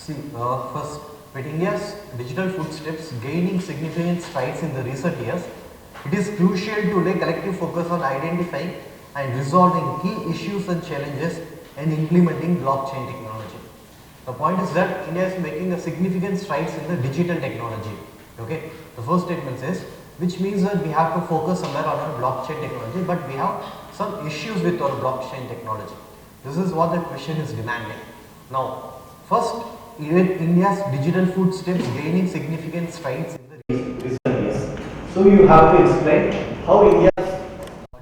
See, first, with India's digital footsteps gaining significant strides in the recent years, it is crucial to lay collective focus on identifying and resolving key issues and challenges and implementing blockchain technology. The point is that India is making a significant strides in the digital technology. Okay, the first statement says, which means that we have to focus somewhere on our blockchain technology, but we have some issues with our blockchain technology. This is what the question is demanding. Now, first, even India's digital footsteps gaining significant strides in the recent years. So you have to explain how India's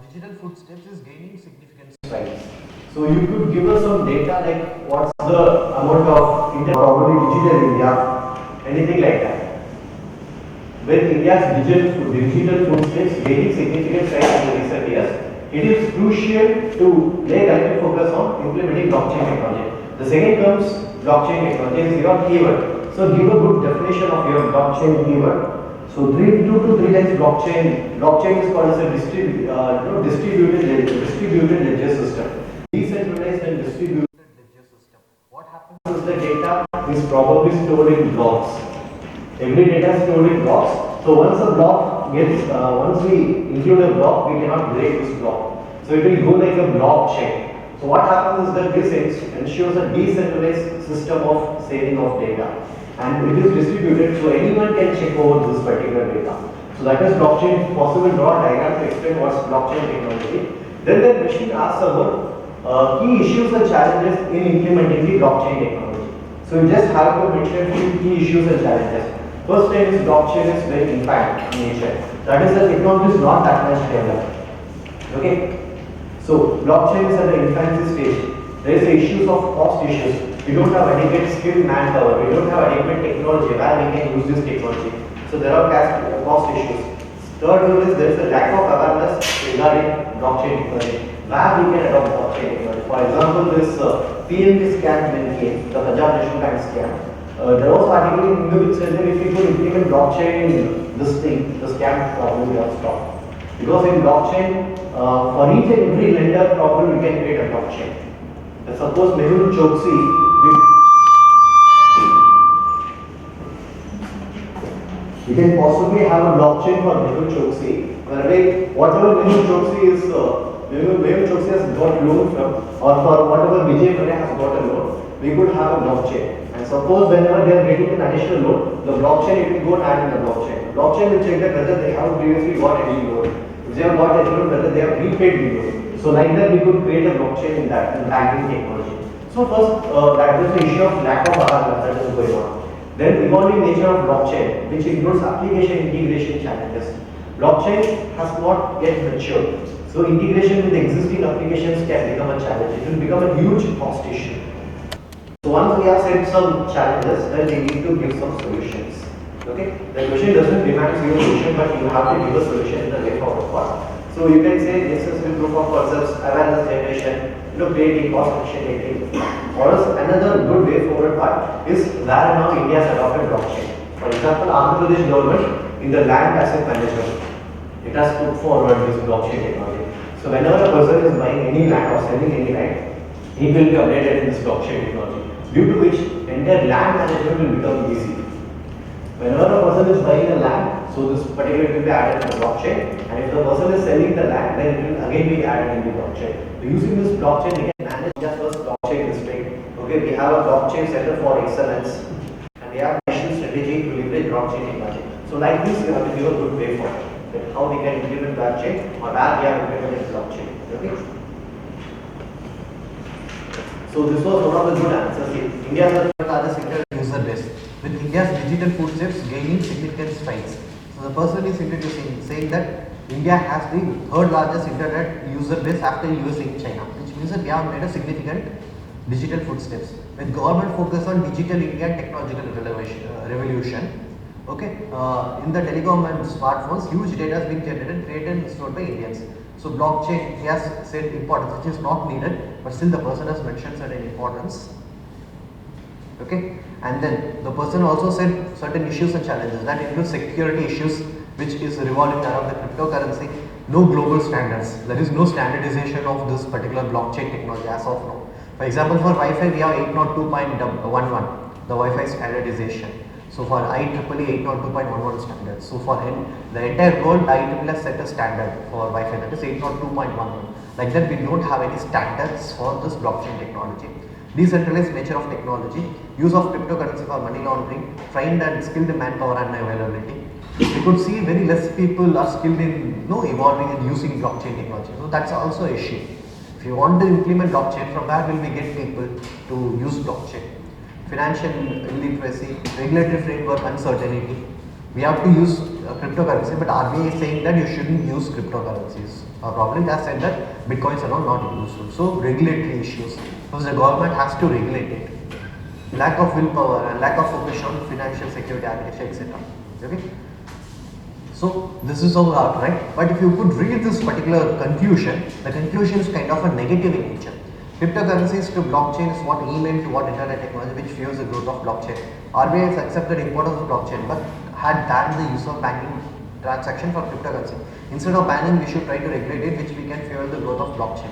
digital footsteps is gaining significant strides. So you could give us some data like what's the amount of probably digital India, anything like that. With India's digital footsteps gaining significant strides in the recent years, it is crucial to lay collective focus on implementing blockchain technology. The second comes blockchain technology is your keyword. So give a good definition of your blockchain keyword. So 2 to 3 times blockchain. Blockchain is called as a distributed ledger system. Decentralized and distributed ledger system. What happens is the data is probably stored in blocks. Every data is stored in blocks. So once a block gets, once we include a block, we cannot break this block. So it will go like a blockchain. So what happens is that this ensures a decentralized system of saving of data, and it is distributed so anyone can check over this particular data. So that is blockchain. If possible, draw a diagram to explain what's blockchain technology. Then the question asks about key issues and challenges in implementing the blockchain technology. So you just have to mention few key issues and challenges. First thing is blockchain is very infant in nature. That is, the technology is not that much developed. Okay. So blockchain is at the infancy stage. There is the issues of cost issues. We don't have adequate skilled manpower. We don't have adequate technology where we can use this technology. So there are cost issues. Third one is there is a lack of awareness regarding blockchain technology. Where we can adopt blockchain technology. For example, this PNB scam when came, the Punjab National Bank scam. There was an article in Hindu which said that if we could implement blockchain, this thing, the scam probably would have stopped. Because in blockchain, for each and every lender problem, we can create a blockchain. And suppose Mehul Choksi, we can possibly have a blockchain for Mehul Choksi, where whatever Mehul Choksi is, Mehul Choksi has got loan from, or for whatever Vijay Mane has got a loan, we could have a blockchain. And suppose whenever they are getting an additional loan, the blockchain, it will go and add in the blockchain. Blockchain will check that whether they have previously got any loan. If they have got a loan, whether they have repaid the loan. So like that, we could create a blockchain in that, in banking technology. So first, that is the issue of lack of awareness that is going on. Then evolving nature of blockchain, which includes application integration challenges. Blockchain has not yet matured. So integration with existing applications can become a challenge. It will become a huge cost issue. So once we have set some challenges, then we need to give some solutions. Okay? The question doesn't demand your solution, but you have to give a solution in the way forward part. So you can say necessary proof of concepts, awareness generation, creating cost efficient. Or else another good way forward part is where now India has adopted blockchain. For example, Andhra Pradesh government in the land asset management, it has put forward this blockchain technology. So whenever a person is buying any land or selling any land, he will be updated in this blockchain technology, due to which entire land management will become easy. Whenever a person is buying a land, so this particular will be added in the blockchain, and if the person is selling the land, then it will again be added in the blockchain. So using this blockchain, we can manage India's first blockchain district. Okay, we have a blockchain center for excellence, and we have national strategy to leverage blockchain technology. So like this, you have to give a good way forward, that how we can implement blockchain or where we have implemented blockchain. Okay. So this was one of the good answers. India's third largest internet user base, with India's digital footsteps gaining significant strides. So the person is introducing, saying that India has the third largest internet user base after US and China, which means that we have made a significant digital footsteps. With government focus on digital India and technological revolution, okay, in the telecom and smartphones, huge data is being generated, created and stored by Indians. So blockchain, he has said importance, which is not needed, but still the person has mentioned certain importance. Okay, and then the person also said certain issues and challenges that include security issues, which is revolving around the cryptocurrency, no global standards, there is no standardization of this particular blockchain technology as of now. For example, for Wi-Fi we have 802.11, the Wi-Fi standardization. So for IEEE 802.11 standard. So for the entire world, IEEE has set a standard for Wi-Fi, that is 802.11. Like that, we don't have any standards for this blockchain technology. Decentralized nature of technology, use of cryptocurrency for money laundering, trained and skilled manpower and availability. We could see very less people are skilled in evolving and using blockchain technology. So that's also an issue. If you want to implement blockchain, from where will we get people to use blockchain? Financial illiteracy, regulatory framework uncertainty. We have to use cryptocurrency, but RBI is saying that you shouldn't use cryptocurrencies. Probably they have said that bitcoins are not useful. So regulatory issues, because the government has to regulate it. Lack of willpower and lack of focus on financial security architecture, etc. Okay. So this is all out, right? But if you could read this particular conclusion, the conclusion is kind of a negative in nature. Cryptocurrencies to blockchain is what email to what internet technology which fuels the growth of blockchain. RBI has accepted the importance of blockchain but had banned the use of banking transaction for cryptocurrency. Instead of banning, we should try to regulate it, which we can fuel the growth of blockchain.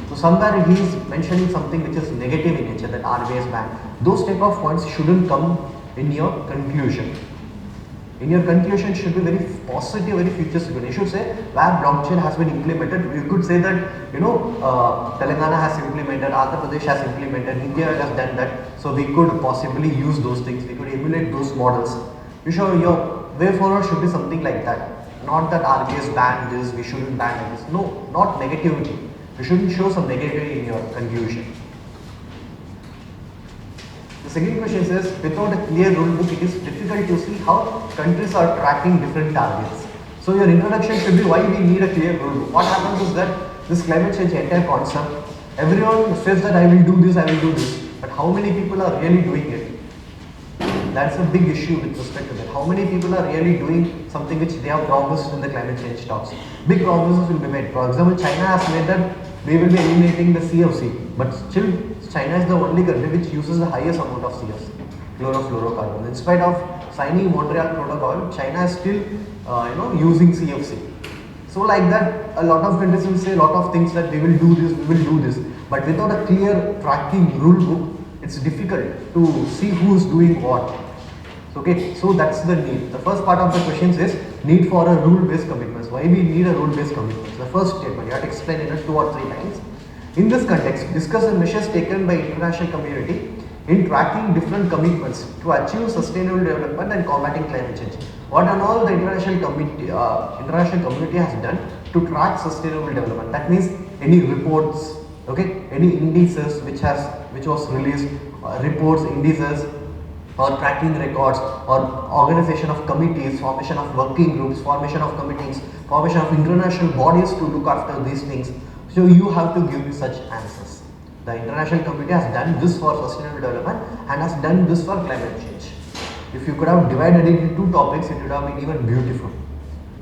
So somewhere he is mentioning something which is negative in nature, that RBI is banned. Those type of points shouldn't come in your conclusion. In your conclusion should be very positive, very futuristic. You should say where blockchain has been implemented. You could say that Telangana has implemented, Andhra Pradesh has implemented, India has done that. So we could possibly use those things. We could emulate those models. You show your way forward should be something like that. Not that RBI has banned this, we shouldn't ban this. No, not negativity. You shouldn't show some negativity in your conclusion. The second question says, without a clear rule book, it is difficult to see how countries are tracking different targets. So your introduction should be why we need a clear rule book. What happens is that this climate change entire concept, everyone says that I will do this, but how many people are really doing it? That's a big issue with respect to that. How many people are really doing something which they have promised in the climate change talks? Big promises will be made. For example, China has made that we will be eliminating the CFC, but still China is the only country which uses the highest amount of CFC, chlorofluorocarbons. In spite of signing Montreal Protocol, China is still using CFC. So like that, a lot of countries will say a lot of things that we will do this, but without a clear tracking rule book, it's difficult to see who is doing what. Okay, so that's the need. The first part of the question is need for a rule-based commitments. Why we need a rule-based commitments? The first statement you have to explain in 2 or 3 lines. In this context, discuss the measures taken by international community in tracking different commitments to achieve sustainable development and combating climate change. What and all the international community has done to track sustainable development. That means any reports, okay, any indices which was released, reports, indices, or tracking records, or organization of committees, formation of working groups, formation of committees, formation of international bodies to look after these things. So you have to give such answers. The international committee has done this for sustainable development and has done this for climate change. If you could have divided it into 2 topics, it would have been even beautiful.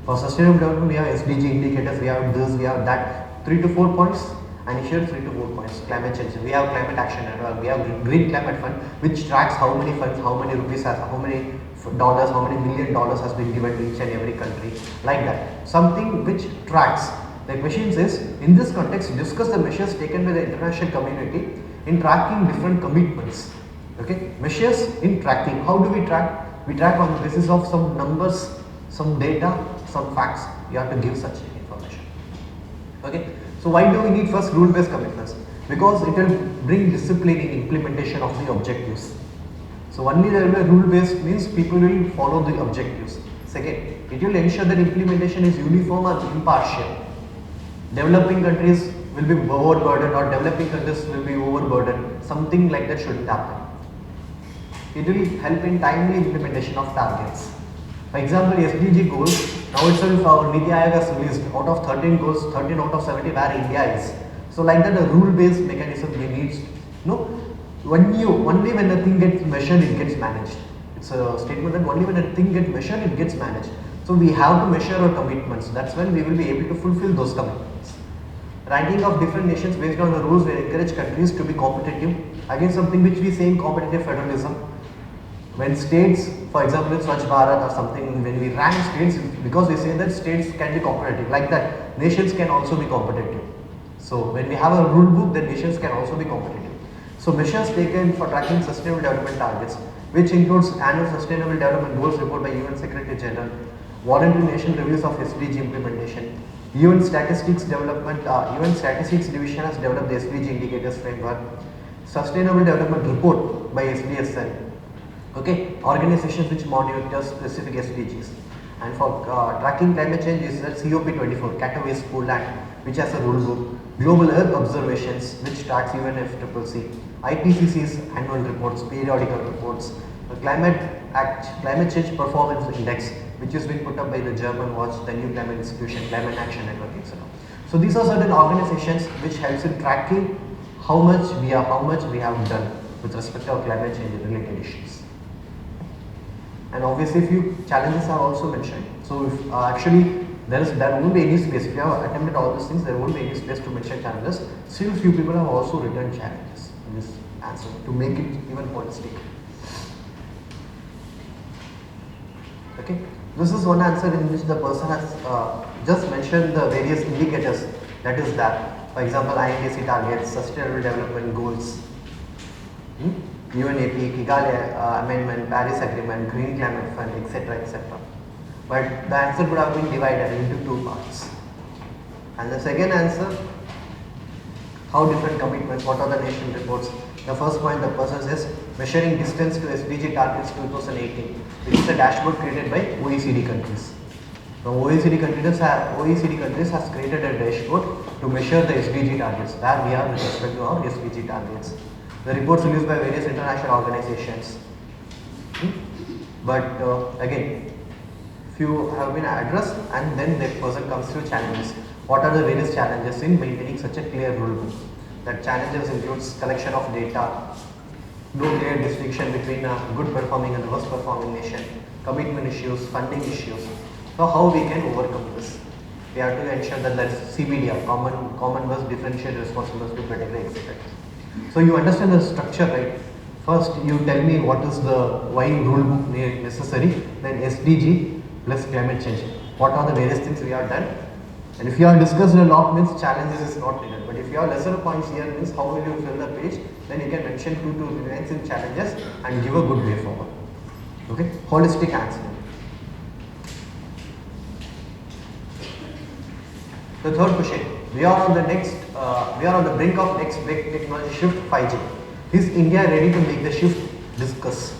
For sustainable development, we have SDG indicators, we have this, we have that, 3 to 4 points. And here 3 to 4 points. Climate change. We have climate action network. We have green climate fund, which tracks how many funds, how many rupees has, how many dollars, how many $1 million has been given to each and every country. Like that. Something which tracks. The question is, in this context, discuss the measures taken by the international community in tracking different commitments. Okay. Measures in tracking. How do we track? We track on the basis of some numbers, some data, some facts. You have to give such information. Okay. So why do we need first rule-based commitments? Because it will bring discipline in implementation of the objectives. So only the rule-based means people will follow the objectives. Second, it will ensure that implementation is uniform and impartial. Developing countries will be overburdened or developing countries will be overburdened. Something like that shouldn't happen. It will help in timely implementation of targets. For example, SDG goals, now itself our Niti Aayog has released out of 13 goals, 13 out of 70 where India is. So like that, a rule-based mechanism we need. Only when a thing gets measured, it gets managed. It's a statement that only when a thing gets measured, it gets managed. So we have to measure our commitments. That's when we will be able to fulfill those commitments. Ranking of different nations based on the rules will encourage countries to be competitive. Again, something which we say in competitive federalism. When states, for example, in Swachh Bharat or something, when we rank states, because we say that states can be competitive, like that, nations can also be competitive. So when we have a rule book, then nations can also be competitive. So measures taken for tracking sustainable development targets. which includes annual Sustainable Development Goals report by UN Secretary General, voluntary nation reviews of SDG implementation. UN Statistics Division has developed the SDG indicators framework. Sustainable Development Report by SDSN. Okay, organizations which monitor specific SDGs. And for tracking climate change is the COP24, Katowice Poland, which has a rule book. Global Earth Observations, which tracks UNFCCC. IPCC's annual reports, periodical reports. The Climate Change Performance Index, which has been put up by the German Watch, the New Climate Institution, Climate Action Network, etc. So these are certain organizations which helps in tracking how much we have done with respect to our climate change related issues. And obviously few challenges are also mentioned. So if actually there won't be any space. If you have attempted all these things, there won't be any space to mention challenges. Still few people have also written challenges in this answer to make it even holistic. Okay, this is one answer in which the person has just mentioned the various indicators that is that. For example, INDC targets, Sustainable Development Goals, UNEP, Kigali Amendment, Paris Agreement, Green Climate Fund, etc. etc. But the answer would have been divided into two parts. And the second answer, how different commitments, what are the nation reports? The first point the person says, measuring distance to SDG targets 2018, which is a dashboard created by OECD countries. Now OECD countries has created a dashboard to measure the SDG targets, where we are with respect to our SDG targets. The reports released by various international organizations. But again, few have been addressed, and then the person comes to challenges. What are the various challenges in maintaining such a clear rule book? That challenges includes collection of data, no clear distinction between a good performing and a worst performing nation, commitment issues, funding issues. So how we can overcome this? We have to ensure that there is CBDR, common differentiated responsibility to protect the etc. So you understand the structure, right? First you tell me what is the why rule book necessary, then SDG plus climate change. What are the various things we have done? And if you have discussed a lot means challenges is not needed. But if you have lesser points here means how will you fill the page, then you can mention 2 to 3 lines in challenges and give a good way forward. Okay, holistic answer. The third question, we are on the brink of next big technology shift, 5G. Is India ready to make the shift? Discuss.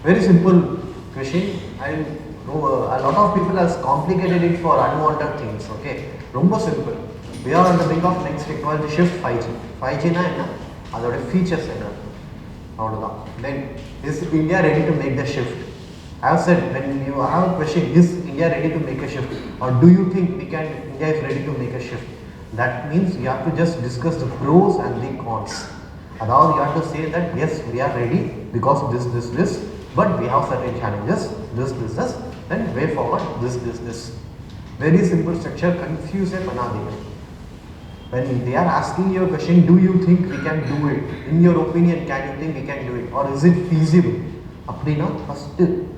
Very simple question, and a lot of people has complicated it for unwanted things. Okay, ரொம்ப simple. We are on the brink of next technology shift, 5G. 5G na enna? Adoda features enna? Avladha. Then is India ready to make the shift? I have said, when you have a question, is India ready to make a shift, or do you think India is ready to make a shift? That means you have to just discuss the pros and the cons. Now you have to say that yes, we are ready because this, but we have certain challenges, this, then way forward, this. Very simple structure, confuse it. When they are asking you a question, do you think we can do it? In your opinion, can you think we can do it? Or is it feasible? Apdina, first,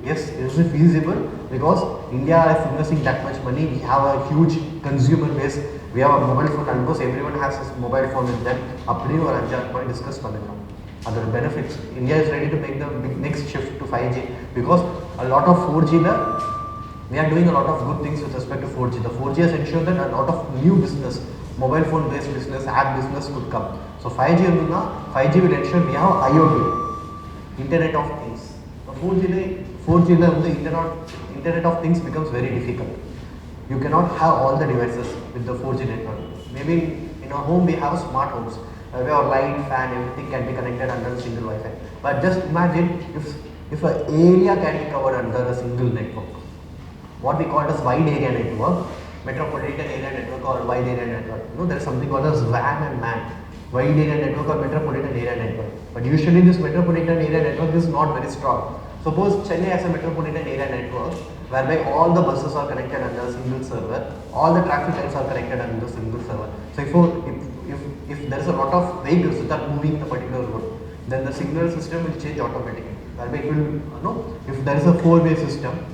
yes, is it feasible? Because India is investing that much money, we have a huge consumer base, we have a mobile phone, almost everyone has a mobile phone with them. Apdi or Anjar point discuss pannirom. Other benefits, India is ready to make the next shift to 5G because a lot of 4G we are doing a lot of good things with respect to 4G. The 4G has ensured that a lot of new business, mobile phone based business, app business could come. So 5G will ensure we have IoT, Internet of Things. The 4G the Internet of Things becomes very difficult. You cannot have all the devices with the 4G network. Maybe in a home we have smart homes where light, fan, everything can be connected under a single Wi-Fi. But just imagine if an area can be covered under a single network. What we call as wide area network, metropolitan area network or wide area network. There is something called as WAN and MAN. Wide area network or metropolitan area network. But usually this metropolitan area network is not very strong. Suppose Chennai has a metropolitan area network whereby all the buses are connected under a single server, all the traffic lights are connected under a single server. So if there is a lot of vehicles that are moving in a particular road, then the signal system will change automatically. Whereby it will, if there is a 4-way system,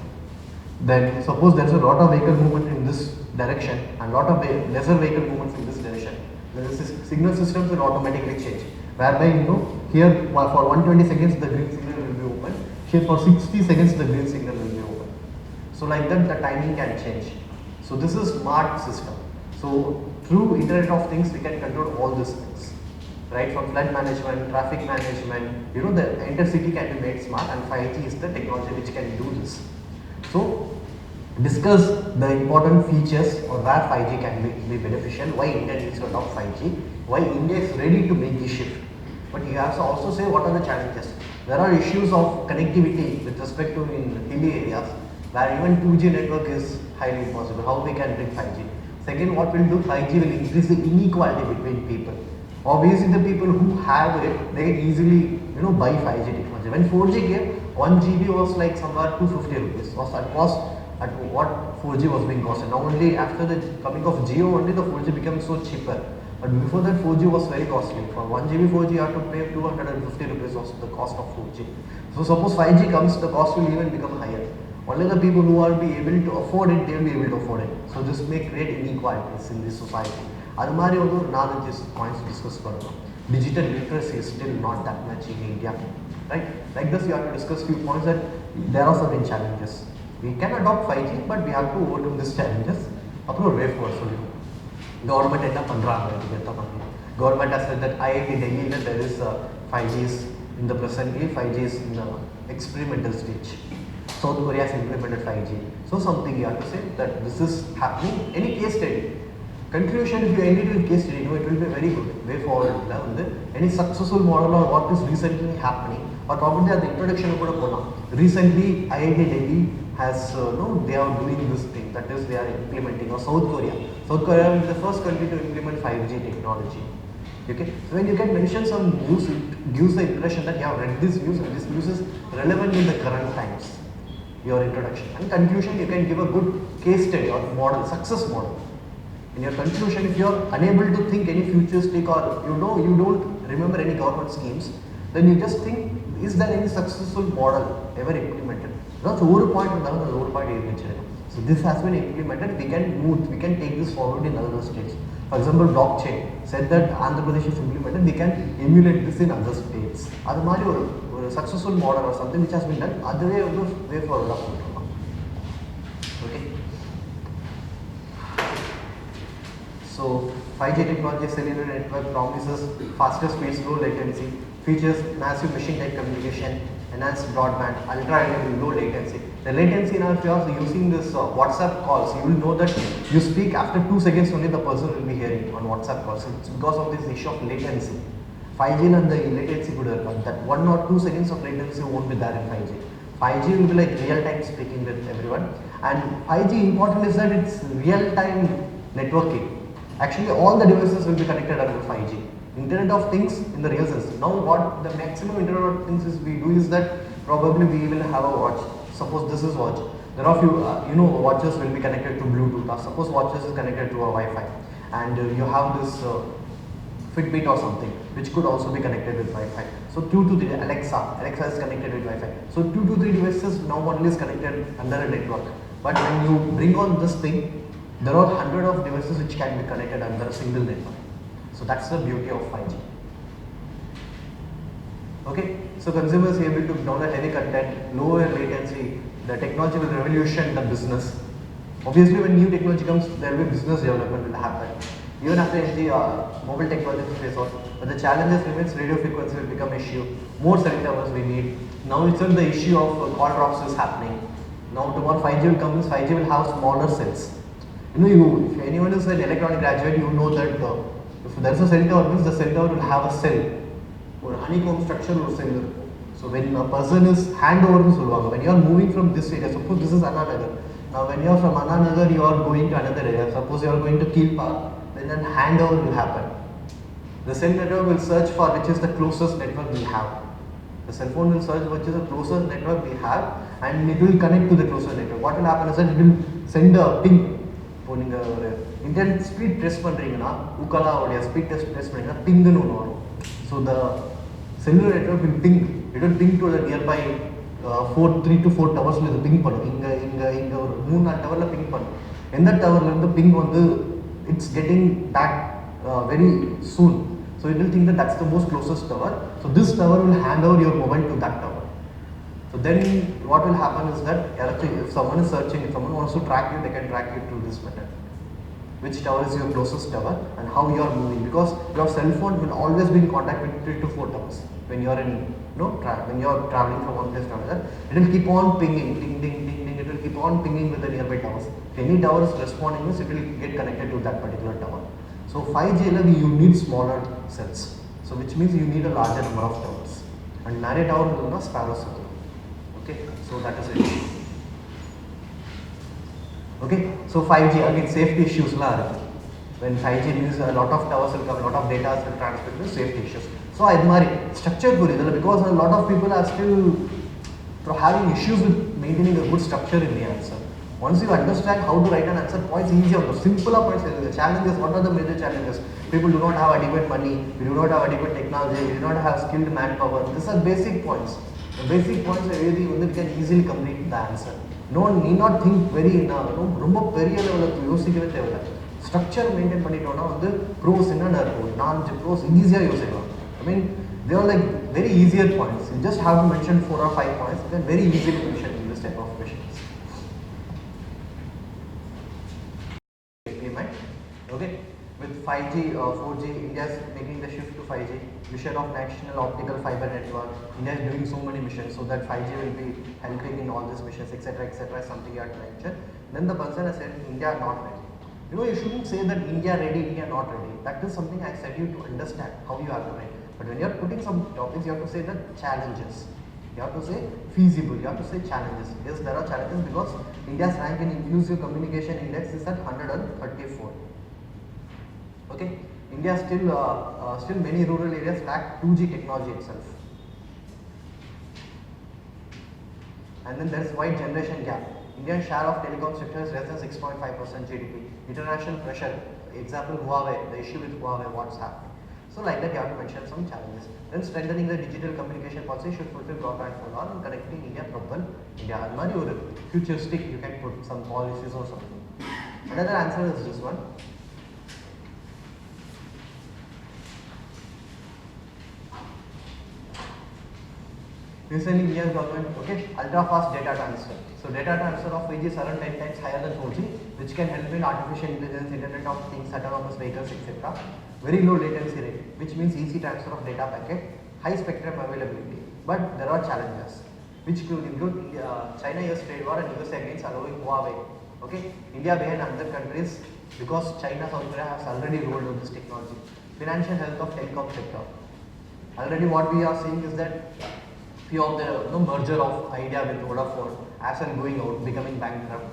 then suppose there is a lot of vehicle movement in this direction and lot of lesser vehicle movements in this direction, then the signal systems will automatically change. Whereby here for 120 seconds the green signal will be open, Here for 60 seconds the green signal will be open. So like that the timing can change. So this is smart system. So through Internet of Things we can control all these things, right? From flood management, traffic management, you know, the intercity can be made smart, and 5G is the technology which can do this. So discuss the important features or where 5G can be beneficial, why India needs to adopt 5G, why India is ready to make the shift. But you have to also say what are the challenges. There are issues of connectivity with respect to in hilly areas where even 2G network is highly impossible. How we can bring 5G? Second, what will do 5G will increase the inequality between people. Obviously, the people who have it, they can easily, you know, buy 5G technology. When 4G came, 1 GB was like somewhere 250 rupees. Was at cost at what 4G was being costed. Now only after the coming of Jio, only the 4G became so cheaper. But before that 4G was very costly. For 1 GB 4G you have to pay 250 rupees was the cost of 4G. So suppose 5G comes, the cost will even become higher. Only the people who are be able to afford it, they will be able to afford it. So this may create inequalities in this society. அது மாதிரி வந்து ஒரு 4-5 points discuss பண்ணணும். Digital literacy is still not that much in India, right? Like this you have to discuss few points that there are certain challenges. We can adopt 5G, but we have to overcome these challenges. அப்புறம் ஒரு way forward சொல்லிடுவோம். Government என்ன பண்றாங்க இதுக்கு பண்ணி. Government has said that IIT Delhi that there is 5G is in the presently 5G is in the experimental stage. South Korea has implemented 5G. So something you have to say that this is happening. Any case study. Conclusion, if you end it with case study, no, it will be very good way forward. Any successful model or what is recently happening, or probably at the introduction of recently IIT Delhi has they are doing this thing, that is they are implementing, or South Korea will be the first country to implement 5G technology. Okay, so when you can mention some news, it gives the impression that you have read this news and this news is relevant in the current times. Your introduction and conclusion, you can give a good case study or model, success model. In your conclusion, if you are unable to think any futuristic or you don't remember any government schemes, then you just think, is there any successful model ever implemented? That's over point and another over point. So this has been implemented. We can take this forward in other states. For example, blockchain said that Andhra Pradesh is implemented. We can emulate this in other states. That's a successful model or something which has been done. Other way forward. Okay. So 5G technology cellular network promises faster speeds, low latency, features massive machine-type communication, enhanced broadband, ultra-reliable, low latency. The latency now, if you are using this WhatsApp calls, you will know that you speak after 2 seconds only the person will be hearing on WhatsApp calls. It's because of this issue of latency. 5G and the latency could have that 1 or 2 seconds of latency won't be there in 5G. 5G will be like real-time speaking with everyone, and 5G important is that it's real-time networking. Actually, all the devices will be connected under 5G. Internet of Things in the real sense. Now, what the maximum Internet of Things is we do is that probably we will have a watch. Suppose this is watch. There are few, watches will be connected to Bluetooth. Or suppose watches is connected to a Wi-Fi, and you have this Fitbit or something, which could also be connected with Wi-Fi. So 2 to 3 Alexa is connected with Wi-Fi. So 2 to 3 devices now only is connected under a network. But when you bring on this thing, there are 100 of devices which can be connected under a single network. So that's the beauty of 5G. Okay, so consumers are able to download heavy content, lower latency. The technology will revolution the business. Obviously, when new technology comes, there will be business development will happen. Even after the mobile technology is phase out, but the challenges remains. Radio frequency will become issue. More cell towers we need. Now itself the issue of call drops is happening. Now tomorrow 5G will come, 5G will have smaller cells. If anyone is an electronic graduate, you know that if there is a cell tower, means the cell tower will have a cell or honeycomb structure or cell. So when a person is handover, when you are moving from this area, suppose this is Anna Nagar. Now when you are from Anna Nagar, you are going to another area. Suppose you are going to Keel Park, then a handover will happen. The cell network will search for which is the closest network we have. The cell phone will search which is the closest network we have, and it will connect to the closest network. What will happen is that it will send a ping. Internet speed test பண்றீங்கன்னா உக்கலாவுடைய speed test பண்ணீங்கன்னா pingன்னு ஒன்று வரும். So the cellular network will ping. It will ping to the nearby 3 to 4 towers இது ping பண்ணும். இங்க ஒரு 3-4 டவர்ல ping பண்ணும். எந்த டவர்ல இருந்து ping வந்து it's getting back very soon. So it will think that that's the most closest tower. So this tower will hand over your mobile to that tower. So then what will happen is that if someone is searching, if someone wants to track you, they can track you through this method. Which tower is your closest tower and how you are moving, because your cell phone will always be in contact with 3 to 4 towers when you are in when you are traveling from one place to another. It will keep on pinging, ding ding ding ding. It will keep on pinging with the nearby towers. If any tower is responding, it will get connected to that particular tower. So 5G you need smaller cells. So which means you need a larger number of towers. And narrow tower will not sparrow cell. Okay, so that is it. Okay, so 5G again safety issues la. When 5G means a lot of towers will come, a lot of data will transmit with safety issues. So admire structure because a lot of people are still having issues with maintaining a good structure in the answer. Once you understand how to write an answer, points easier. The simpler points. The challenges. What are the major challenges? People do not have adequate money. We do not have adequate technology. We do not have skilled manpower. These are basic points. The basic points are really we can easily complete the answer. No one need not think very ரொம்ப பெரிய லெவலுக்கு யோசிக்கவே தேவையில்லை. Structure maintain பண்ணிட்டோம்னா pros என்னென்ன இருக்கும் 4 pros ஈஸியாக யோசிக்கலாம். I mean they are like very easier points. You just have to mention 4 or 5 points. You can very easily mention in this type of questions. Okay, with 5G or 4G, India is making the shift to 5G. Vision of national optical fiber network. India is doing so many missions so that 5G will be helping in all these missions, etc. Something you have to mention. Then the person has said India not ready. You shouldn't say that India ready, India not ready. That is something I said you to understand how you have to write. But when you are putting some topics, you have to say the challenges. You have to say feasible. You have to say challenges. Yes, there are challenges because India's rank in inclusive communication index is at 134. Okay, India still many rural areas lack 2G technology itself, and then there is wide generation gap. Indian share of telecom sector is less than 6.5% GDP. International pressure, example Huawei, the issue with Huawei, what's happening. So like that you have to mention some challenges. Then strengthening the digital communication policy should fulfill broadband for all and connecting India global India. Admari or futuristic you can put some policies or something. Another answer is this one. Recently, India's government, ultra fast data transfer. So data transfer of 5G is around 10 times higher than 4G, which can help in artificial intelligence, Internet of Things, autonomous vehicles, etc. Very low latency rate, which means easy transfer of data packet, high spectrum availability. But there are challenges, which could include China-US trade war and US against allowing Huawei. Okay, India behind other countries because China, South Korea has already rolled out this technology. Financial health of telecom sector. Already what we are seeing is that few of the merger of Idea with Vodafone as and going out, becoming bankrupt.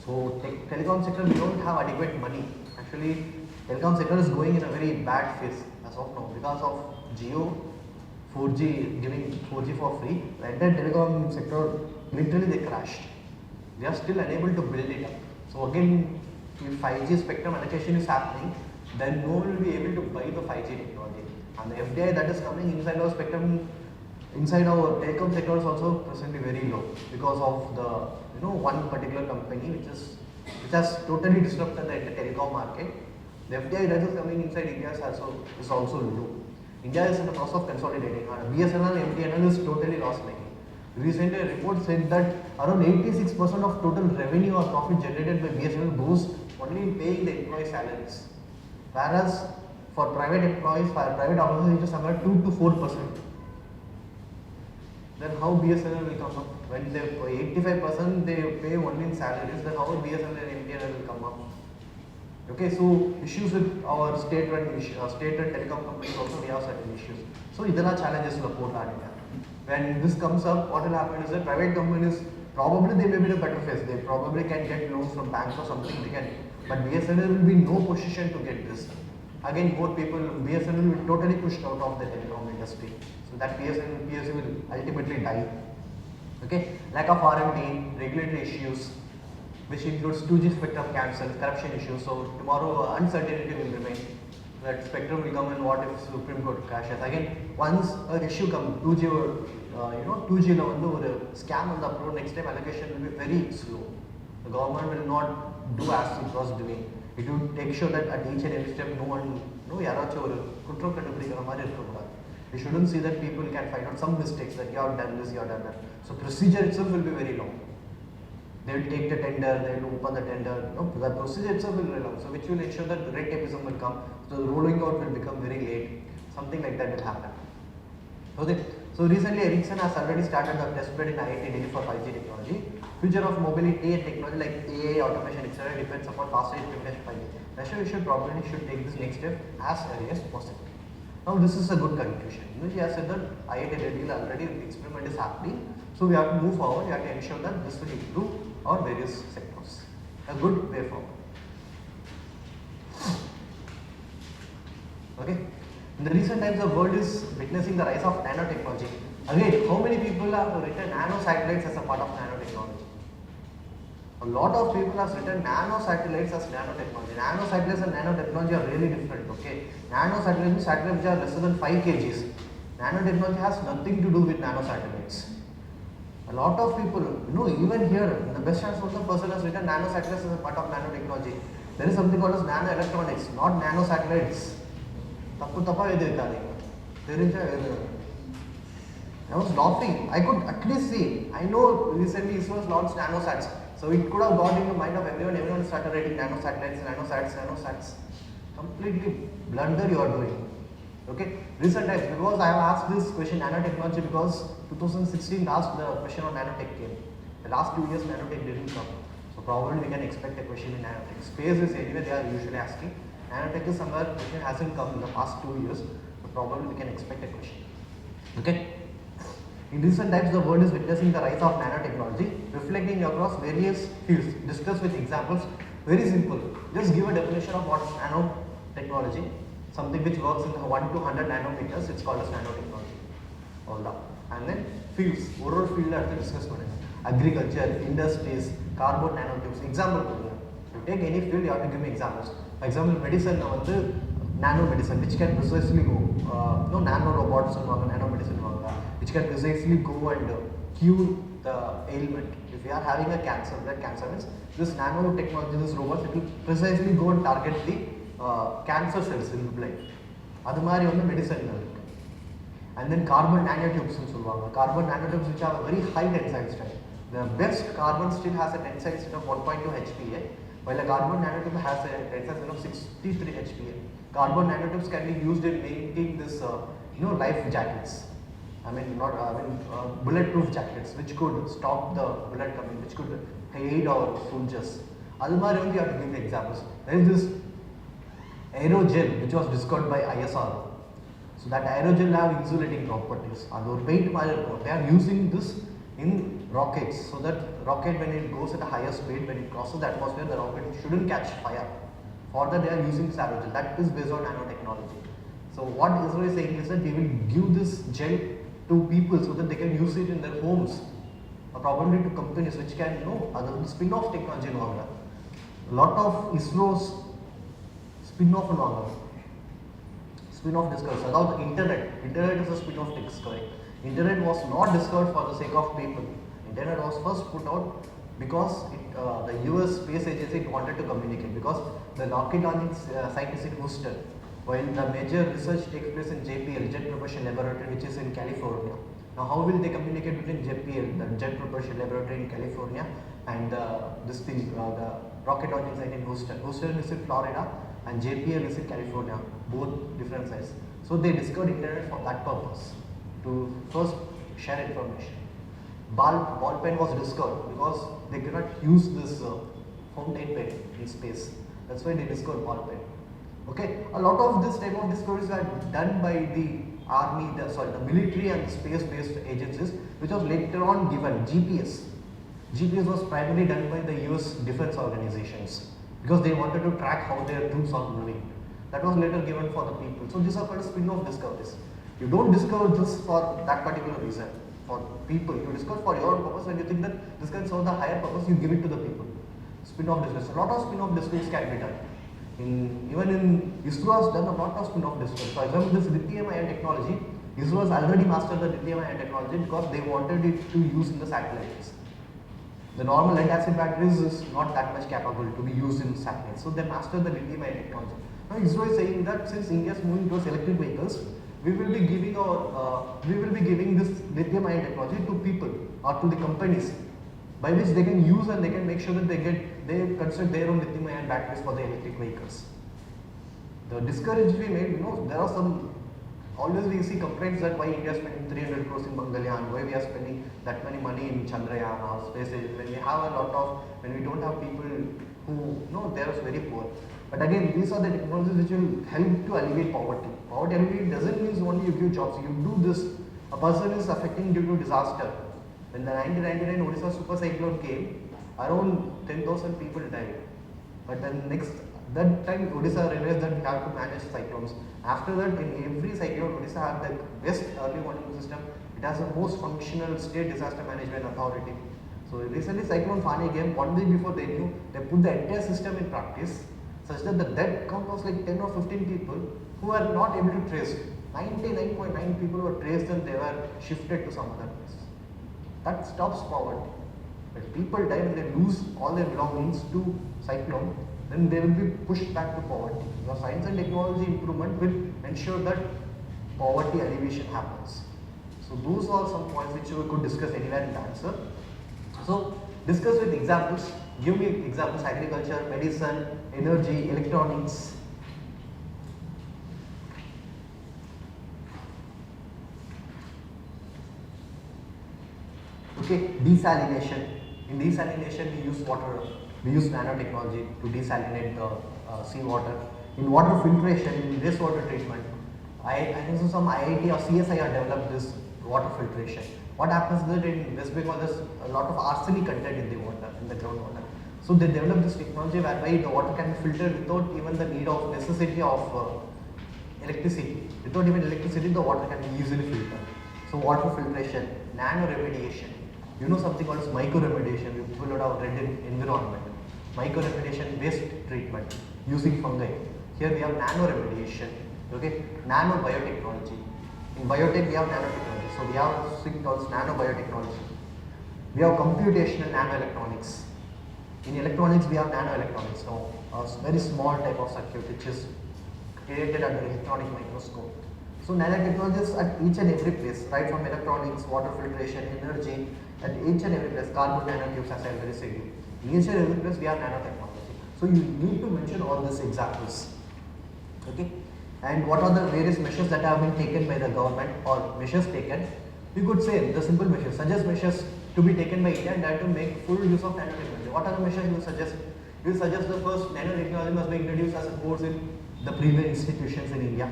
So telecom sector we don't have adequate money. Actually, telecom sector is going in a very bad phase as of now because of Jio 4G giving 4G for free. The entire telecom sector literally they crashed. They are still unable to build it up. So again, if 5G spectrum allocation is happening, then no one will be able to buy the 5G technology. And the FDI that is coming inside our spectrum, inside our telecom sector is also presently very low because of the one particular company which has totally disrupted the telecom market. The FDI that is coming inside India is also low. India is in the process of consolidating. BSNL, MTNL is totally loss making. Recently, a report said that around 86% of total revenue or profit generated by BSNL goes only in paying the employee salaries, whereas for private employees, for private organizations, it is somewhere 2 to 4%. Then how BSNL will come up? When they 85% they pay only in salaries, then how BSNL and MTNL will come up? Okay, so issues with our state-run telecom companies also we have certain issues. So these are challenges in the port area. When this comes up, what will happen is that private companies probably they may be in a better phase. They probably can get loans from banks or something. They can, but BSNL will be in no position to get this. Again, more people, BSNL will be totally pushed out of the telecom industry. So that PSU will ultimately die. Okay, lack of R&D, regulatory issues, which includes 2G spectrum cancel, corruption issues. So tomorrow uncertainty will remain. That spectrum will come and what if Supreme Court crashes. Again, once an issue comes, 2G or 2G or scam on the upload, next time allocation will be very slow. The government will not do as it was doing. It will take sure that at each and every step no one, யாராச்சும் ஒரு குற்றம் கண்டுபிடிக்கிற மாதிரி இருக்கக்கூடாது. You shouldn't see that people can find out some mistakes that you have done this, you have done that. So procedure itself will be very long. They will take the tender, they will open the tender. No, the procedure itself will be very long. So which will ensure that the red tapeism will come. So the rolling out will become very late. Something like that will happen. Okay. So recently Ericsson has already started the test bed in IIT Delhi for 5G technology. Future of mobility and technology like AI, automation, etc. depends upon faster implementation of 5G. Russia probably should take this next step as early as possible. Now this is a good conclusion. She has said that IIT Delhi already the experiment is happening. So we have to move forward. We have to ensure that this will improve our various sectors. A good way forward. Okay. In the recent times, the world is witnessing the rise of nanotechnology. Again, how many people have written nano satellites as a part of nanotechnology? A lot of people have written nano satellites as nanotechnology. Nano satellites and nanotechnology are really different. Okay, nano satellites, satellites which are lesser than 5 kgs. Nanotechnology has nothing to do with nano satellites. A lot of people, even here, in the best chance also, person has written nano satellites as a part of nanotechnology. There is something called as nano electronics, not nano satellites. I was laughing. I could at least see. I know recently ISRO has launched nanosats. So it could have got in the mind of everyone. Everyone started writing nanosatellites, nanosats. Completely blunder you are doing. Okay. Recent times, because I have asked this question nanotechnology because 2016 last the question on nanotech came. The last 2 years nanotech didn't come. So probably we can expect a question in nanotech. Space is anyway they are usually asking. Nanotech is somewhere question hasn't come in the past 2 years. So probably we can expect a question. Okay. In recent times, the world is witnessing the rise of nanotechnology, reflecting across various fields. Discuss with examples. Very simple. Just give a definition of what is nanotechnology. Something which works in 1 to 100 nanometers. It's called as nanotechnology. All that. And then fields. Overall field I have to discuss. Agriculture, industries, carbon nanotubes. Example. You take any field, you have to give me examples. For example, medicine, nanomedicine, which can precisely go, nano robots and nanomedicine, which can precisely go and cure the ailment. If we are having a cancer, blood cancer means this nanotechnology, this robots, it will precisely go and target the cancer cells in the blood. That's why medicine. And then carbon nanotubes. Carbon nanotubes which have a very high tensile strength. The best carbon steel has a tensile strength of 1.2 HPa. While a carbon nanotube has a tensile strength of 63 HPa. Carbon nanotubes can be used in making this, life jackets. Bulletproof jackets, which could stop the bullet coming, which could aid our soldiers. Almari you have to give examples. There is this aerogel which was discovered by ISR. So that aerogel have insulating properties. They are using this in rockets, so that rocket when it goes at a higher speed, when it crosses the atmosphere, the rocket shouldn't catch fire. For that they are using this aerogel. That is based on nanotechnology. So what ISRO is saying is that we will give this gel to people so that they can use it in their homes, or probably to companies which can other spin-off technology. A lot of ISRO's spin-off discoveries about the internet. Internet is a spin-off discovery. Internet was not discovered for the sake of people. Internet was first put out because the US space agency wanted to communicate, because the rocket launching site is in Houston, while the major research takes place in JPL, Jet Propulsion Laboratory, which is in California. Now how will they communicate between JPL, the Jet Propulsion Laboratory in California, and the rocket launching site in Houston? Houston is in Florida and JPL is in California, both different sites. So they discovered internet for that purpose, to first share information. Ball pen was discovered because they cannot use this fountain pen in space. That's why they discovered ball pen. Okay, a lot of this type of discoveries are done by the army, the military and the space-based agencies, which was later on given. GPS was primarily done by the US defense organizations because they wanted to track how their troops are moving. That was later given for the people. So these are called spin-off discoveries. You don't discover this for that particular reason, for people. You discover for your purpose. When you think that this can serve the higher purpose, you give it to the people. Spin-off discoveries. A lot of spin-off discoveries can be done. Even in ISRO has done a lot of spin-off discoveries. For example, this lithium-ion technology, ISRO has already mastered the lithium-ion technology because they wanted it to use in the satellites. The normal lead-acid batteries is not that much capable to be used in satellites, so they mastered the lithium-ion technology. Now ISRO is saying that since India is moving towards electric vehicles, we will be giving this lithium-ion technology to people or to the companies, by which they can use and they can make sure that they construct their own lithium-ion batteries for the electric vehicles. The discourage we made, there are some, always we see complaints that why India is spending 300 crores in Mangalyaan, why we are spending that many money in Chandrayaan or space age, when we don't have people who, they are very poor. But again, these are the technologies which will help to alleviate poverty. Poverty alleviation doesn't mean only you give jobs, you do this, a person is affecting due to disaster. When the 1999 Odisha super cyclone came, around 10,000 people died. But then that time Odisha realized that we have to manage cyclones. After that, in every cyclone, Odisha had the best early warning system. It has the most functional state disaster management authority. So recently cyclone Fani came, one day before they knew, they put the entire system in practice, such that the death count was like 10 or 15 people who are not able to trace. 99.9 people were traced and they were shifted to some other place. That stops poverty. When people die and they lose all their belongings to cyclone, then they will be pushed back to poverty. Your science and technology improvement will ensure that poverty alleviation happens. So those are some points which we could discuss anywhere in the answer. So discuss with examples. Give me examples: agriculture, medicine, energy, electronics. Okay, desalination. In desalination, we use water. We use nanotechnology to desalinate the seawater. In water filtration, in wastewater treatment, I think so some IIT or CSIR developed this water filtration. What happens is that in West Bengal there's a lot of arsenic content in the water, in the groundwater. So they developed this technology whereby the water can be filtered without even the need of necessity of electricity. Without even electricity, the water can be easily filtered. So water filtration, nano remediation. You know something called micro remediation. We pull it out red environment. Micro remediation, waste treatment using fungi. Here we have nano remediation. Okay, nano biotechnology. In biotech we have nanotechnology. So we have something called nano biotechnology. We have computational nanoelectronics. In electronics we have nanoelectronics. Now a very small type of circuit which is created under electronic microscope. So nanotechnologies at each and every place, right from electronics, water filtration, energy, at each and every place, carbon nanotubes as I already said you. In each and every place we have nanotechnology. So you need to mention all these examples. Okay. And what are the various measures that have been taken by the government or measures taken? We could say the simple measures, suggest measures to be taken by India and that to make full use of nanotechnology. What are the measures you will suggest? You will suggest the first nanotechnology must be introduced as a course in the premier institutions in India.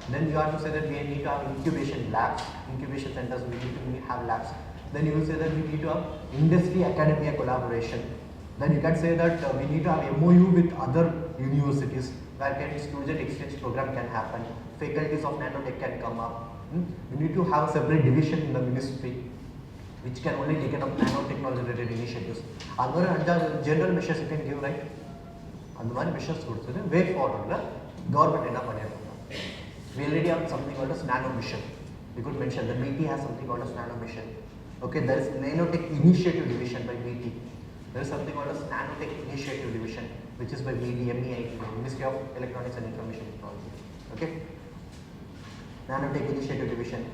Then you have to say that we need to have incubation labs, incubation centers, we need to have labs. Then you will say that we need to have industry academia collaboration. Then you can say that we need to have MOU with other universities where student exchange program can happen, faculties of nanotech can come up. We need to have separate division in the ministry which can only take up nanotechnology related initiatives. Other general measures you can give, right? And the measures good. Way forward, government enough. We already have something called as nano mission. We could mention that BT has something called as nano mission. Okay, there is nanotech initiative division by BT. There is something called as nanotech initiative division, which is by MEIT, Ministry of Electronics and Information Technology. Okay, nanotech initiative division.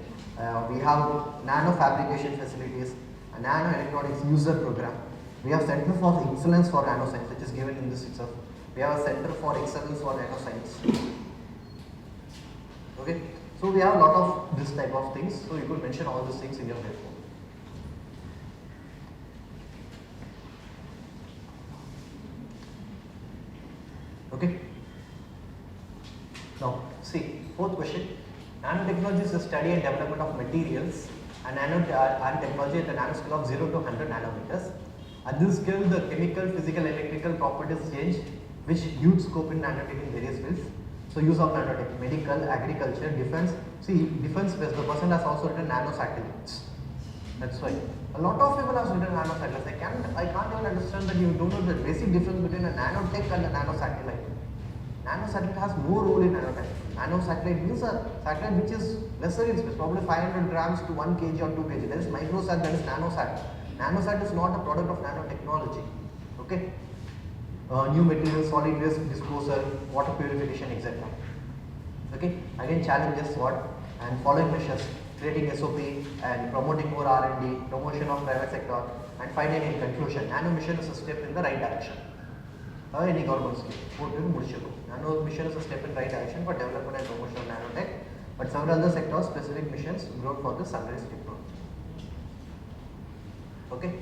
We have nano fabrication facilities, a nano electronics user program. We have Center for Excellence for Nanoscience, which is given in this itself. We have a Center for Excellence for Nanoscience. Okay, so we have a lot of this type of things. So you could mention all these things in your paper. Okay. Now, see, fourth question. Nanotechnology is the study and development of materials and nanotechnology at the nanoscale of 0 to 100 nanometers. At this scale, the chemical, physical, electrical properties change, which huge scope in nanotech in various fields. So, use of nanotech, medical, agriculture, defense. See, defense space, the person has also written nanosatellites. That's why. A lot of people have written nanosatellites. I can't even understand that you don't know the basic difference between a nanotech and a nanosatellite. Nanosatellite has no role in nanotech. Nanosatellite means a satellite which is lesser in space, probably 500 grams to 1 kg or 2 kg. There is microsat, there is nanosat. Nanosat is not a product of nanotechnology. Okay. new materials, solid waste disposal, water purification, etc. Okay, again challenges what, and following measures, creating SOP and promoting more R&D, promotion of private sector, and finally in conclusion, nano mission is a step in the right direction. Any government scheme, nano mission is a step in right direction for development and promotion of nanotech, but several other sectors specific missions grow for the sunrise technology. Okay.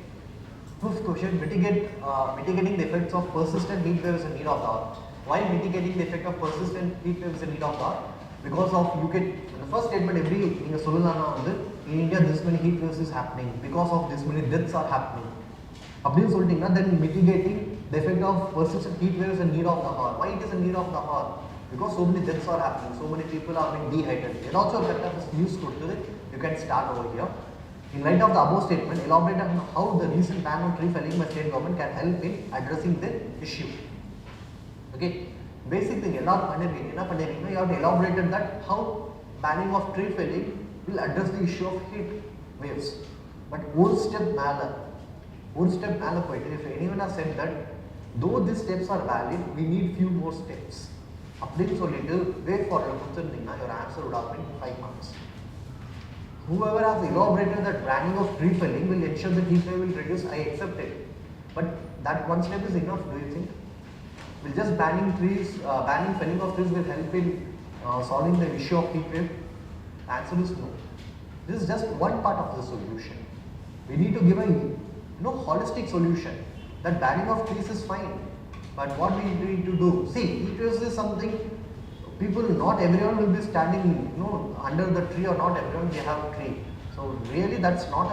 Fifth question, mitigating the effects of persistent heat waves in need of the hour. Why mitigating the effect of persistent heat waves in need of the hour? Because of in the first statement every in India this many heat waves is happening, because of this many deaths are happening. Then mitigating the effect of persistent heat waves in need of the hour. Why it is in need of the hour? Because so many deaths are happening, so many people are being dehydrated. And also a news you can start over here. In light of the above statement, elaborate on how the recent ban on tree felling by state government can help in addressing the issue. Okay, basic thing, you have to elaborate that how banning of tree felling will address the issue of heat waves. But one step if anyone has said that though these steps are valid, we need few more steps. Updates or little, wait for your answer would have been 5 months. Whoever has elaborated that banning of tree felling will ensure that heat wave will reduce, I accept it. But that one step is enough, do you think? Will just banning felling of trees will help in solving the issue of heat wave? The answer is no. This is just one part of the solution. We need to give a holistic solution. That banning of trees is fine. But what we need to do? See, heat waves is something. People, not everyone will be standing, under the tree, or not everyone they have a tree. So really, that's not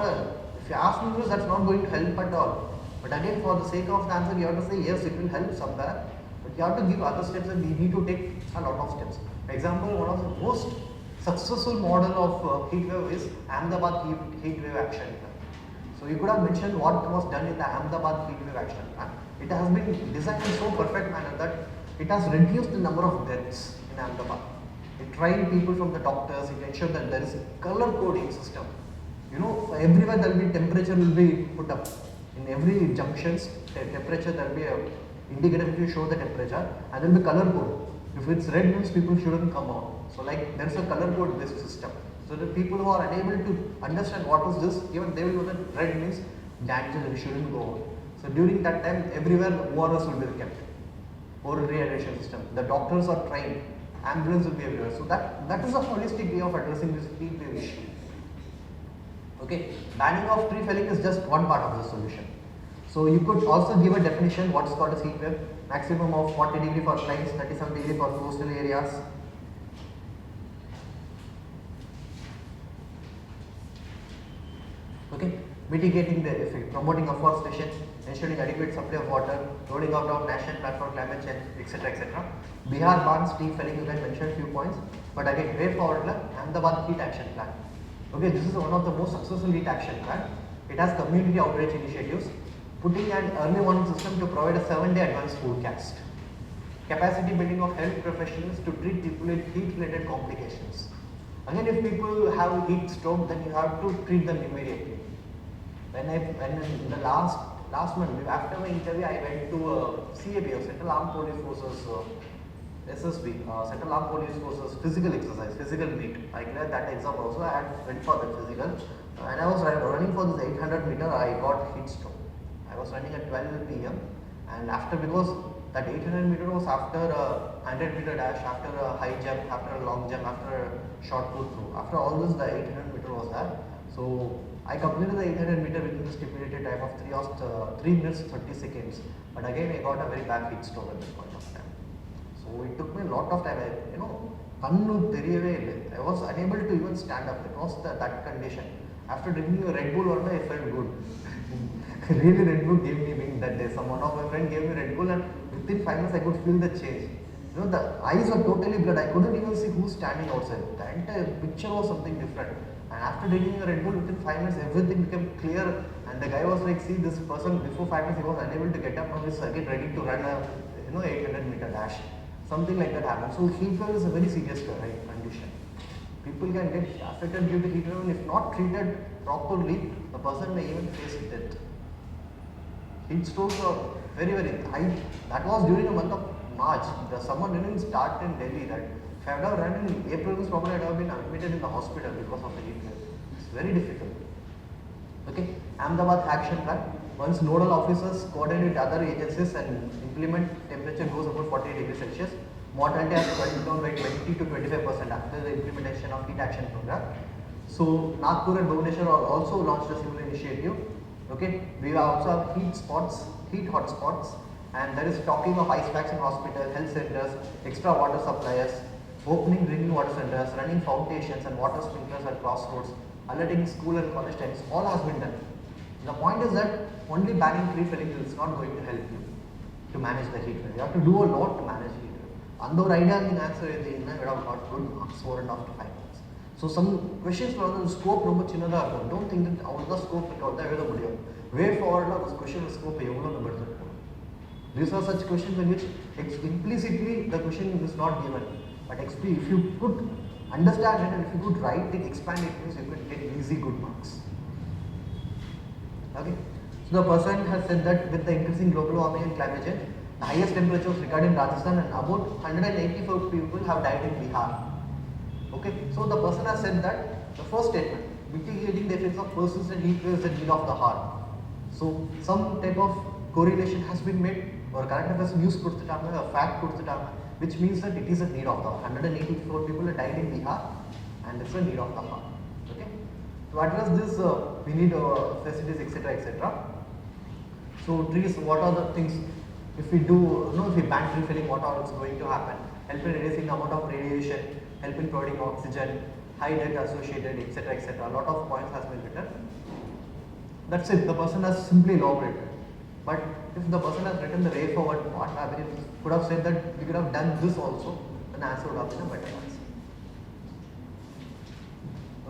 if you ask me, that's not going to help at all. But again, for the sake of the answer, you have to say yes, it will help somewhere. But you have to give other steps, and we need to take a lot of steps. For example, one of the most successful model of heat wave is Ahmedabad heat wave action plan. So you could have mentioned what was done in the Ahmedabad heat wave action plan. It has been designed in so perfect manner that it has reduced the number of deaths. Ahmedabad. It trained people from the doctors, it ensured that there is a color coding system. Everywhere there will be temperature will be put up. In every junctions, temperature there will be a indicator which will show the temperature, and there will be color code. If it's red means people shouldn't come out. So like there is a color code based system. So the people who are unable to understand what is this, even they will know that red means danger, we shouldn't go out. So during that time, everywhere ORS will be kept. Oral rehydration system. The doctors are trained. Ambulance will be everywhere. So that is a holistic way of addressing this heat wave issue. Okay, banning of tree felling is just one part of the solution. So you could also give a definition what's called as heat wave. Maximum of 40 degree for plains, 37 degree for coastal areas. Okay, mitigating the effect, promoting afforestation, ensuring adequate supply of water, rolling out of national plan for climate change, etc. etc. Bihar bans tree felling, you can mention few points, but again, way forward, Ahmedabad heat action plan. Okay, this is one of the most successful heat action plan. It has community outreach initiatives, putting an early warning system to provide a 7-day advance forecast. Capacity building of health professionals to treat people with heat-related complications. Again, if people have heat stroke, then you have to treat them immediately. When in the last month, after my interview, I went to CAP, Central Armed Police Forces, SSB, Central Armed Police Forces physical exercise, physical meet. I cleared that exam also. I had went for the physical, and I was running for this 800 meter. I got heat stroke. I was running at 12 p.m. and because that 800 meter was after a 100 meter dash, after a high jump, after a long jump, after a short put through. After all this, the 800 meter was there. So I completed the 800 meter within the stipulated time of 3 minutes 30 seconds. But again, I got a very bad heat stroke at this point of time. So it took me a lot of time. I was unable to even stand up. It was that condition. After drinking a Red Bull, I felt good. Really, Red Bull gave me wing that day. One of my friends gave me Red Bull, and within 5 minutes I could feel the change. The eyes were totally blood. I couldn't even see who's standing outside. The entire picture was something different. And after drinking a Red Bull, within 5 minutes everything became clear. And the guy was like, see, this person before 5 minutes he was unable to get up, now he's again ready to run a 800 meter dash. Something like that happened. So heat wave is a very serious condition. People can get affected due to heat wave, and if not treated properly, the person may even face death. Heat strokes are Very. That was during the month of March. The summer didn't start in Delhi. That if I would have run in April, probably I would have been admitted in the hospital because of the heat wave. It's very difficult. Okay, Ahmedabad action plan. Once nodal officers coordinate with other agencies and implement, temperature goes above 48 degrees Celsius. Mortality has gone down by 20 to 25% after the implementation of heat action program. So Nagpur and Bhubaneswar also launched a similar initiative. Okay, we also have heat hotspots, and there is talking of ice packs in hospitals, health centers, extra water suppliers, opening drinking water centers, running foundations and water sprinklers at crossroads, alerting school and college times. All has been done. The point is that only banning tree felling is not going to help you to manage the heat wave. You have to do a lot to manage heat wave. Andor idea in answer is you would have got good marks, 4.5 to 5 marks. So some questions from the scope number chinada. Don't think that all the scope way forward this question scope these are such questions in which implicitly the question is not given, but if you could understand it and if you could write it, expand it, means you could get easy good marks. Okay, so the person has said that with the increasing global warming and climate change, the highest temperatures recorded in Rajasthan and about 184 people have died in Bihar. Okay, so the person has said that the first statement, mitigating the effects of persistent heat waves and need of the heart. So some type of correlation has been made, or current affairs news a fact which means that it is a need of the heart. 184 people have died in Bihar and it's a need of the heart. Okay, to address this we need facilities, etc. So trees, what are the things if we do, if we ban tree felling, what are going to happen? Help in reducing the amount of radiation, help in providing oxygen, high debt associated, etc. A lot of points has been written. That's it, the person has simply elaborated. But if the person has written the way forward part, I mean, could have said that we could have done this also, then the answer would have been a better answer.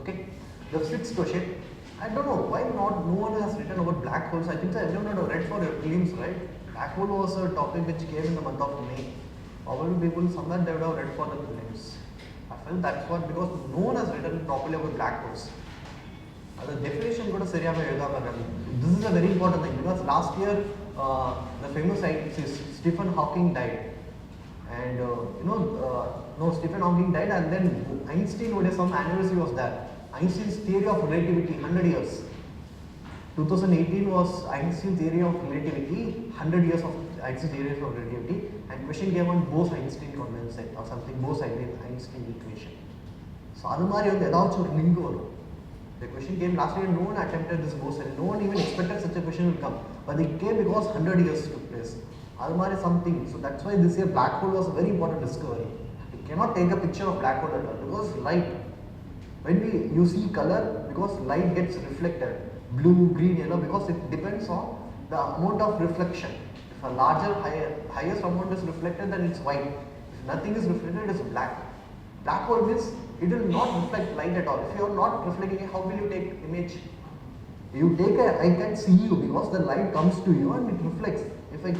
Okay, the sixth question. I don't know why no one has written about black holes. I think everyone had read for your prelims, right? Black hole was a topic which came in the month of May. Probably people somewhere they would have read for the prelims. I felt that's what, because no one has written properly about black holes. The definition got a seriya mein this is a very important thing, because last year the famous scientist Stephen Hawking died, and Stephen Hawking died, and then Einstein, some anniversary was there. Einstein's theory of relativity, 100 years. 2018 was Einstein's theory of relativity, 100 years of Einstein's theory of relativity, and question came on Bose-Einstein condensate or something, Bose-Einstein equation. So the question came last year, no one attempted this Bose, no one even expected such a question will come, but it came because 100 years took place. Almari something, so that's why this year black hole was a very important discovery. You cannot take a picture of black hole at all, because light, when you see color, because light gets reflected, blue, green, yellow, because it depends on the amount of reflection. If a highest amount is reflected, then it's white. If nothing is reflected, it's black. Black hole means it will not reflect light at all. If you are not reflecting it, how will you take image? I can see you because the light comes to you and it reflects. If I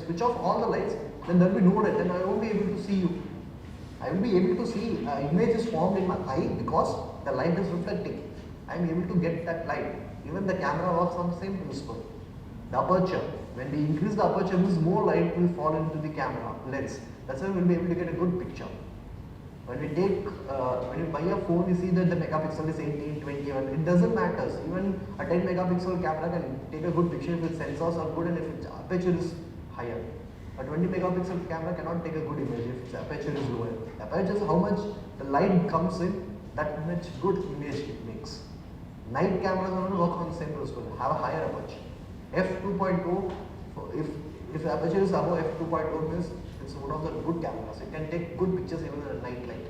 switch off all the lights, then there will be no light, then I won't be able to see you. I will be able to see image is formed in my eye because the light is reflecting. I am able to get that light. Even the camera works on the same principle. The aperture, when we increase the aperture, means more light will fall into the camera lens. That's why we will be able to get a good picture. When you buy a phone, you see that the megapixel is 18, 21. It doesn't matter. Even a 10 megapixel camera can take a good picture if its sensors are good and if its aperture is higher. A 20 megapixel camera cannot take a good image if its aperture is lower. The aperture is how much the light comes in, that much good image it makes. Night cameras are going to work on the same principle, have a higher aperture. F2.0, if the aperture is above F2.0 means it's one of the good cameras. It can take good pictures even in a night light.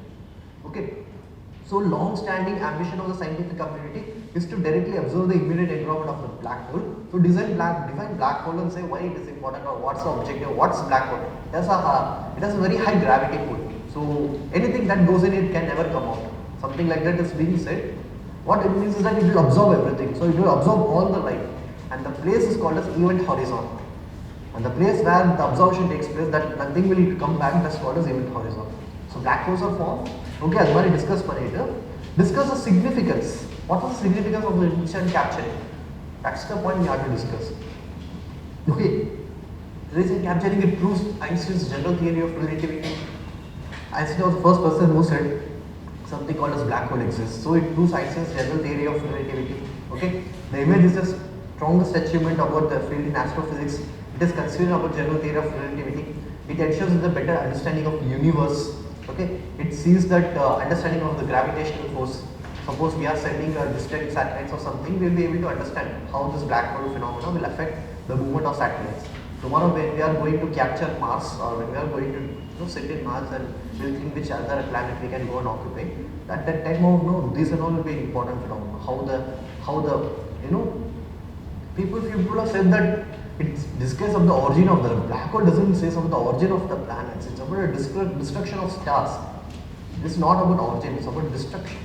Okay. So long-standing ambition of the scientific community is to directly observe the immediate environment of the black hole. So define black hole and say why it is important or what's the objective, what's black hole. It has a very high gravity pull. So anything that goes in it can never come out. Something like that is being said. What it means is that it will absorb everything. So it will absorb all the light. And the place is called as event horizon. And the place where the absorption takes place, that nothing will come back, that's called as event horizon. So black holes are formed. Okay, as we discussed later. Discuss the significance. What is the significance of the instant capturing? That's the point we have to discuss. Okay. Reason capturing it proves Einstein's general theory of relativity. Einstein was the first person who said something called as black hole exists. So it proves Einstein's general theory of relativity. Okay, the image is the strongest achievement about the field in astrophysics. It is considered about general theory of relativity. It ensures the better understanding of the universe. Okay, it sees that understanding of the gravitational force. Suppose we are sending a distant satellites or something, we will be able to understand how this black hole phenomena will affect the movement of satellites. Tomorrow when we are going to capture Mars, or when we are going to sit in Mars and we'll think which other planet we can go and occupy, at that time of these and all will be important phenomena. How the people have said that it's discuss of the origin of the black hole doesn't say about the origin of the planets. It's about a destruction of stars. It's not about origin, it's about destruction.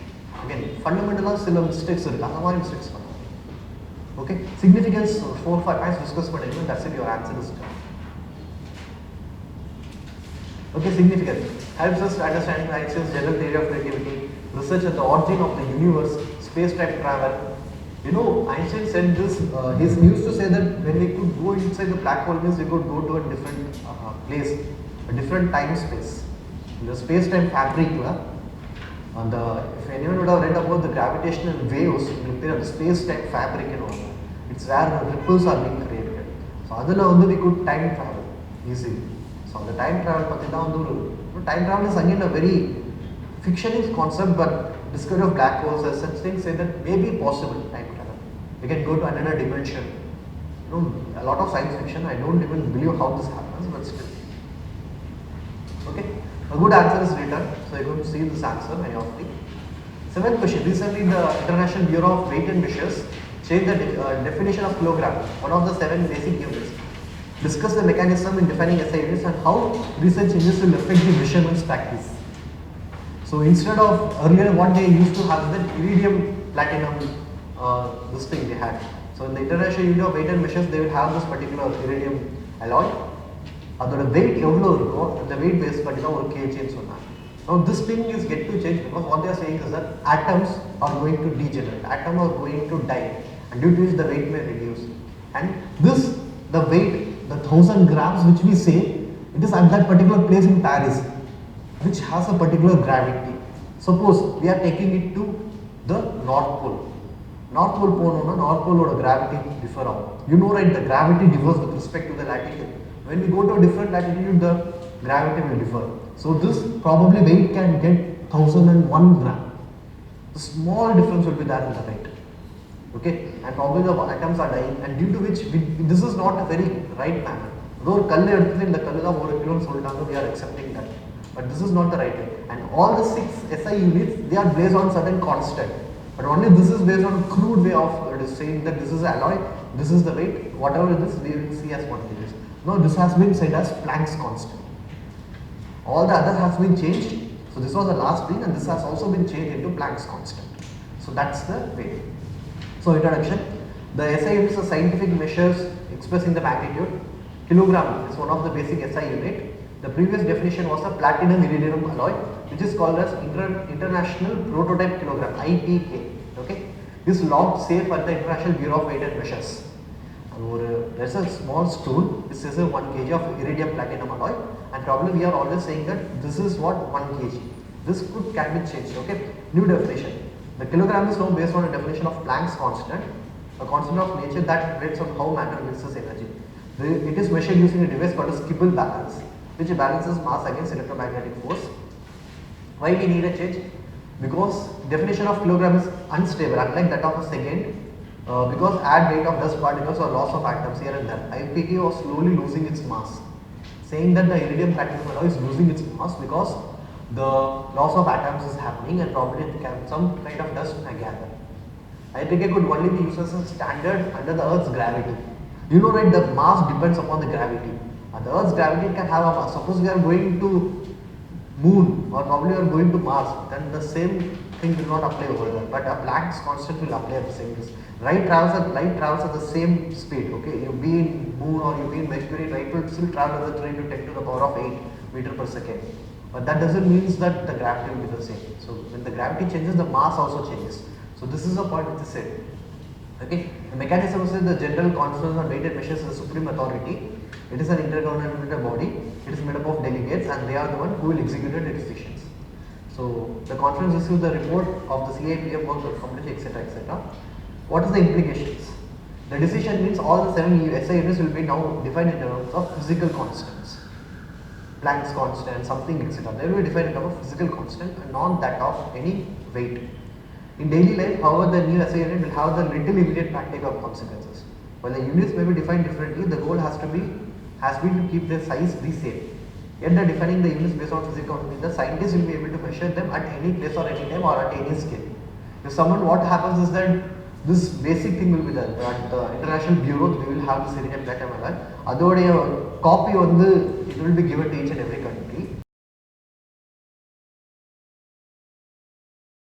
Again, fundamental mistakes mistakes. Okay, significance 4 or 5 times discuss but that's it, your answer is done. Okay, significance helps us to understand Einstein's general theory of relativity, research at the origin of the universe, space-time travel. Einstein said this, he used to say that when we could go inside the black hole means we could go to a different place, a different time space. In the space-time fabric, if anyone would have read about the gravitational waves, the space-time fabric, it's where the ripples are being created. So adula we could time travel easily. So the time travel, time travel is again a very fictionist concept, but discovery of black holes as such things say that may be possible time travel. We can go to another dimension. A lot of science fiction, I don't even believe how this happens, but still. Okay, a good answer is written, so you're going to see this answer when you're free. Seventh question, recently the International Bureau of Weight and Measures changed the definition of kilogram, one of the 7 basic units. Discuss the mechanism in defining SI units and how recent changes will affect the measurements practice. So instead of earlier what they used to have is that iridium platinum, this thing they had. So in the International Unit of Weight and Measures they will have this particular iridium alloy. The weight the weight base but change. Now this thing is get to change because what they are saying is that atoms are going to degenerate, atoms are going to die, and due to which the weight may reduce. And this, the weight, the 1000 grams which we say, it is at that particular place in Paris, which has a particular gravity. Suppose we are taking it to the North Pole. North Pole or gravity differ. Right, the gravity differs with respect to the latitude. When we go to a different latitude, the gravity will differ. So this probably weight can get 1001 gram. The small difference will be there in the weight. Okay, and probably the atoms are dying, and due to which this is not a very right manner. Though we are accepting that, but this is not the right way. And all the 6 SI units, they are based on certain constant. But only this is based on a crude way of saying that this is alloy, this is the weight, whatever it is, we will see as what it is. No, this has been said as Planck's constant. All the other has been changed. So this was the last thing, and this has also been changed into Planck's constant. So that's the way. So introduction. The SI units are scientific measures expressing the magnitude. Kilogram is one of the basic SI unit. The previous definition was a platinum iridium alloy, which is called as International Prototype Kilogram (IPK). Okay, this logged safe at the International Bureau of Weight and Measures. There's a small stone. This is a 1 kg of iridium platinum alloy, and probably we are always saying that this is what 1 kg. This can be changed. Okay, new definition. The kilogram is now based on a definition of Planck's constant, a constant of nature that relates on how matter releases energy. It is measured using a device called a Kibble balance, which balances mass against electromagnetic force. Why we need a change? Because definition of kilogram is unstable, unlike that of a second. Because add weight of dust particles or loss of atoms here and there. IPK was slowly losing its mass, saying that the iridium platinum alloy is losing its mass because the loss of atoms is happening and probably some kind of dust may gather. IPK could only be used as a standard under the Earth's gravity. Right, the mass depends upon the gravity. And the Earth's gravity can have a mass. Suppose we are going to Moon or probably we are going to Mars, then the same thing will not apply over there. But a Planck's constant will apply at the same place. Light travels at the same speed. Okay, you be in Moon or you be in Mercury, light will still travel at the 3 to 10 to the power of 8 meter per second. But that doesn't mean that the gravity will be the same. So when the gravity changes, the mass also changes. So this is a point which is said. Okay, the mechanism is the general conference on weighted measures is the supreme authority. It is an intergovernmental body. It is made up of delegates, and they are the one who will execute the decisions. So the conference received the report of the CIPF work completely, etc., etc. What is the implications? The decision means all the 7 SI units will be now defined in terms of physical constants, Planck's constant, something, etc. They will be defined in terms of physical constant and not that of any weight. In daily life, however, the new SI unit will have the little immediate practical consequences. While the units may be defined differently, the goal has been to keep their size the same. Yet the defining the units based on physical quantity, the scientists will be able to measure them at any place or any time or at any scale. If someone, what happens is that this basic thing will be there at the international bureau, we will have the syringe and platinum. Otherwise, copy on the, it will be given to each and every country.